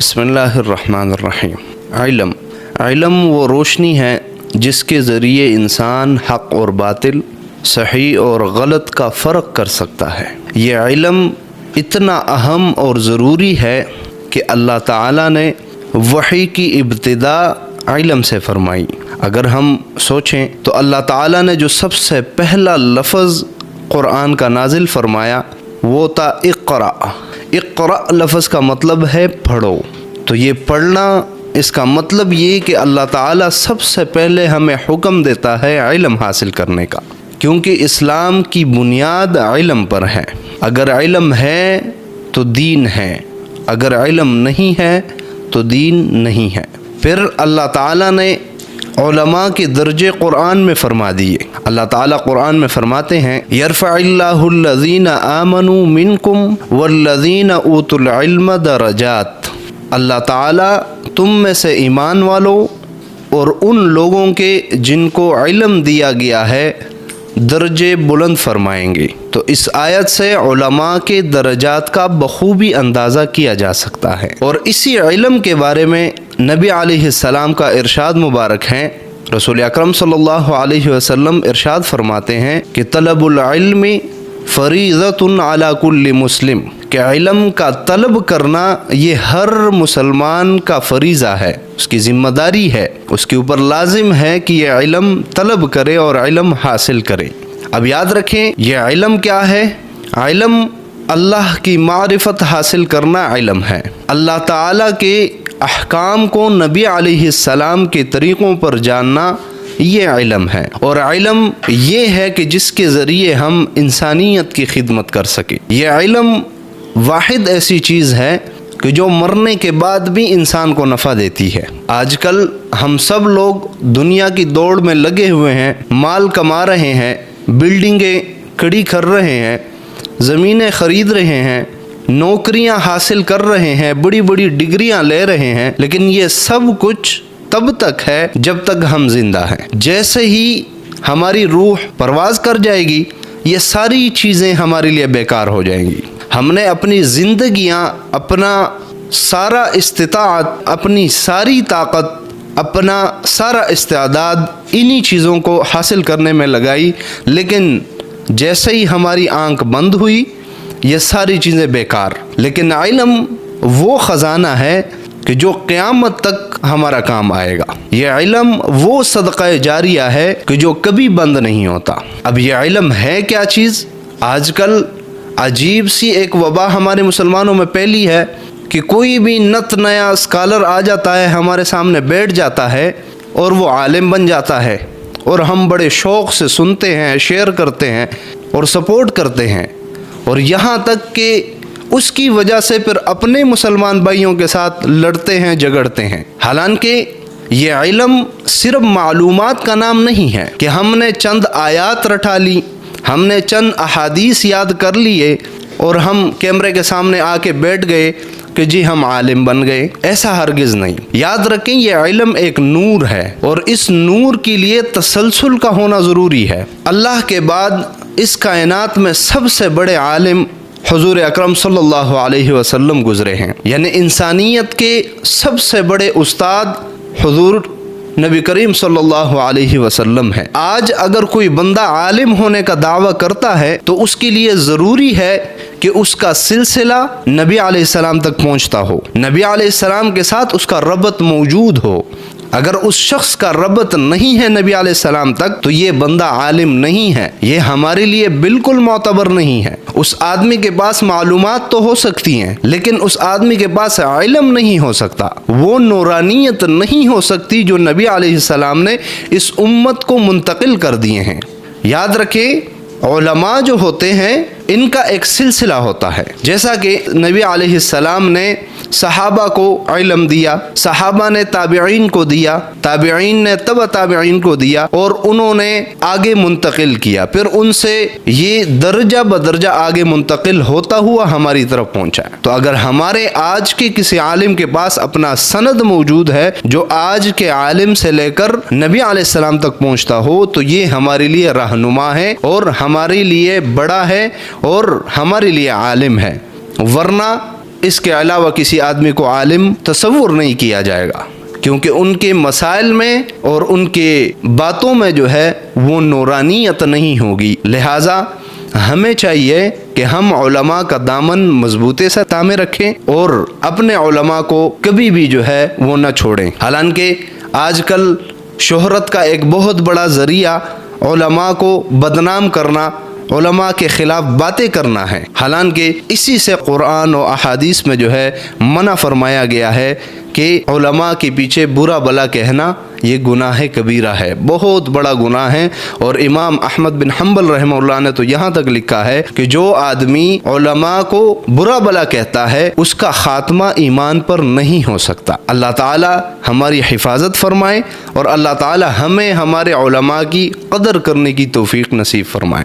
بسم اللہ الرحمن الرحیم۔ علم وہ روشنی ہے جس کے ذریعے انسان حق اور باطل، صحیح اور غلط کا فرق کر سکتا ہے۔ یہ علم اتنا اہم اور ضروری ہے کہ اللہ تعالیٰ نے وحی کی ابتدا علم سے فرمائی۔ اگر ہم سوچیں تو اللہ تعالیٰ نے جو سب سے پہلا لفظ قرآن کا نازل فرمایا وہ تھا اقرأ۔ اقرأ لفظ کا مطلب ہے پڑھو۔ تو یہ پڑھنا، اس کا مطلب یہ کہ اللہ تعالیٰ سب سے پہلے ہمیں حکم دیتا ہے علم حاصل کرنے کا، کیونکہ اسلام کی بنیاد علم پر ہے۔ اگر علم ہے تو دین ہے، اگر علم نہیں ہے تو دین نہیں ہے۔ پھر اللہ تعالیٰ نے علماء کے درجے قرآن میں فرما دیے۔ اللہ تعالیٰ قرآن میں فرماتے ہیں یرفع اللہ الذین آمنوا منکم والذین اوتوا العلم درجات۔ اللہ تعالیٰ تم میں سے ایمان والوں اور ان لوگوں کے جن کو علم دیا گیا ہے درجے بلند فرمائیں گے۔ تو اس آیت سے علماء کے درجات کا بخوبی اندازہ کیا جا سکتا ہے۔ اور اسی علم کے بارے میں نبی علیہ السلام کا ارشاد مبارک ہے۔ رسول اکرم صلی اللہ علیہ وسلم ارشاد فرماتے ہیں کہ طلب العلم فریضۃ علی کل مسلم، کہ علم کا طلب کرنا یہ ہر مسلمان کا فریضہ ہے، اس کی ذمہ داری ہے، اس کے اوپر لازم ہے کہ یہ علم طلب کرے اور علم حاصل کرے۔ اب یاد رکھیں یہ علم کیا ہے؟ علم اللہ کی معرفت حاصل کرنا علم ہے۔ اللہ تعالیٰ کے احکام کو نبی علیہ السلام کے طریقوں پر جاننا یہ علم ہے۔ اور علم یہ ہے کہ جس کے ذریعے ہم انسانیت کی خدمت کر سکیں۔ یہ علم واحد ایسی چیز ہے کہ جو مرنے کے بعد بھی انسان کو نفع دیتی ہے۔ آج کل ہم سب لوگ دنیا کی دوڑ میں لگے ہوئے ہیں، مال کما رہے ہیں، بلڈنگیں کھڑی کر رہے ہیں، زمینیں خرید رہے ہیں، نوکریاں حاصل کر رہے ہیں، بڑی بڑی ڈگریاں لے رہے ہیں، لیکن یہ سب کچھ تب تک ہے جب تک ہم زندہ ہیں۔ جیسے ہی ہماری روح پرواز کر جائے گی یہ ساری چیزیں ہمارے لیے بیکار ہو جائیں گی۔ ہم نے اپنی زندگیاں، اپنا سارا استطاعت، اپنی ساری طاقت، اپنا سارا استعداد انہی چیزوں کو حاصل کرنے میں لگائی، لیکن جیسے ہی ہماری آنکھ بند ہوئی یہ ساری چیزیں بیکار۔ لیکن علم وہ خزانہ ہے کہ جو قیامت تک ہمارا کام آئے گا۔ یہ علم وہ صدقہ جاریہ ہے کہ جو کبھی بند نہیں ہوتا۔ اب یہ علم ہے کیا چیز؟ آج کل عجیب سی ایک وبا ہمارے مسلمانوں میں پھیلی ہے کہ کوئی بھی نت نیا اسکالر آ جاتا ہے، ہمارے سامنے بیٹھ جاتا ہے اور وہ عالم بن جاتا ہے، اور ہم بڑے شوق سے سنتے ہیں، شیئر کرتے ہیں اور سپورٹ کرتے ہیں، اور یہاں تک کہ اس کی وجہ سے پھر اپنے مسلمان بھائیوں کے ساتھ لڑتے ہیں، جھگڑتے ہیں۔ حالانکہ یہ علم صرف معلومات کا نام نہیں ہے کہ ہم نے چند آیات رٹا لی، ہم نے چند احادیث یاد کر لیے اور ہم کیمرے کے سامنے آ کے بیٹھ گئے کہ جی ہم عالم بن گئے۔ ایسا ہرگز نہیں۔ یاد رکھیں یہ علم ایک نور ہے، اور اس نور کے لیے تسلسل کا ہونا ضروری ہے۔ اللہ کے بعد اس کائنات میں سب سے بڑے عالم حضور اکرم صلی اللہ علیہ وسلم گزرے ہیں، یعنی انسانیت کے سب سے بڑے استاد حضور نبی کریم صلی اللہ علیہ وسلم ہے۔ آج اگر کوئی بندہ عالم ہونے کا دعویٰ کرتا ہے تو اس کے لیے ضروری ہے کہ اس کا سلسلہ نبی علیہ السلام تک پہنچتا ہو، نبی علیہ السلام کے ساتھ اس کا ربط موجود ہو۔ اگر اس شخص کا ربط نہیں ہے نبی علیہ السلام تک تو یہ بندہ عالم نہیں ہے، یہ ہمارے لیے بالکل معتبر نہیں ہے۔ اس آدمی کے پاس معلومات تو ہو سکتی ہیں لیکن اس آدمی کے پاس علم نہیں ہو سکتا، وہ نورانیت نہیں ہو سکتی جو نبی علیہ السلام نے اس امت کو منتقل کر دیے ہیں۔ یاد رکھیں علماء جو ہوتے ہیں ان کا ایک سلسلہ ہوتا ہے، جیسا کہ نبی علیہ السلام نے صحابہ کو علم دیا، صحابہ نے تابعین کو دیا، تابعین نے تبع تابعین کو دیا، اور انہوں نے آگے منتقل کیا، پھر ان سے یہ درجہ بدرجہ آگے منتقل ہوتا ہوا ہماری طرف پہنچا۔ تو اگر ہمارے آج کے کسی عالم کے پاس اپنا سند موجود ہے جو آج کے عالم سے لے کر نبی علیہ السلام تک پہنچتا ہو تو یہ ہمارے لیے رہنما ہے اور ہمارے لیے بڑا ہے اور ہمارے لیے عالم ہے۔ ورنہ اس کے علاوہ کسی آدمی کو عالم تصور نہیں کیا جائے گا، کیونکہ ان کے مسائل میں اور ان کے باتوں میں جو ہے وہ نورانیت نہیں ہوگی۔ لہٰذا ہمیں چاہیے کہ ہم علماء کا دامن مضبوطی سے تھامے رکھیں اور اپنے علماء کو کبھی بھی جو ہے وہ نہ چھوڑیں۔ حالانکہ آج کل شہرت کا ایک بہت بڑا ذریعہ علماء کو بدنام کرنا، علماء کے خلاف باتیں کرنا ہے، حالانکہ اسی سے قرآن و احادیث میں جو ہے منع فرمایا گیا ہے کہ علماء کے پیچھے برا بھلا کہنا یہ گناہ کبیرہ ہے، بہت بڑا گناہ ہے۔ اور امام احمد بن حنبل رحمہ اللہ نے تو یہاں تک لکھا ہے کہ جو آدمی علماء کو برا بھلا کہتا ہے اس کا خاتمہ ایمان پر نہیں ہو سکتا۔ اللہ تعالی ہماری حفاظت فرمائے اور اللہ تعالی ہمیں ہمارے علماء کی قدر کرنے کی توفیق نصیب فرمائے۔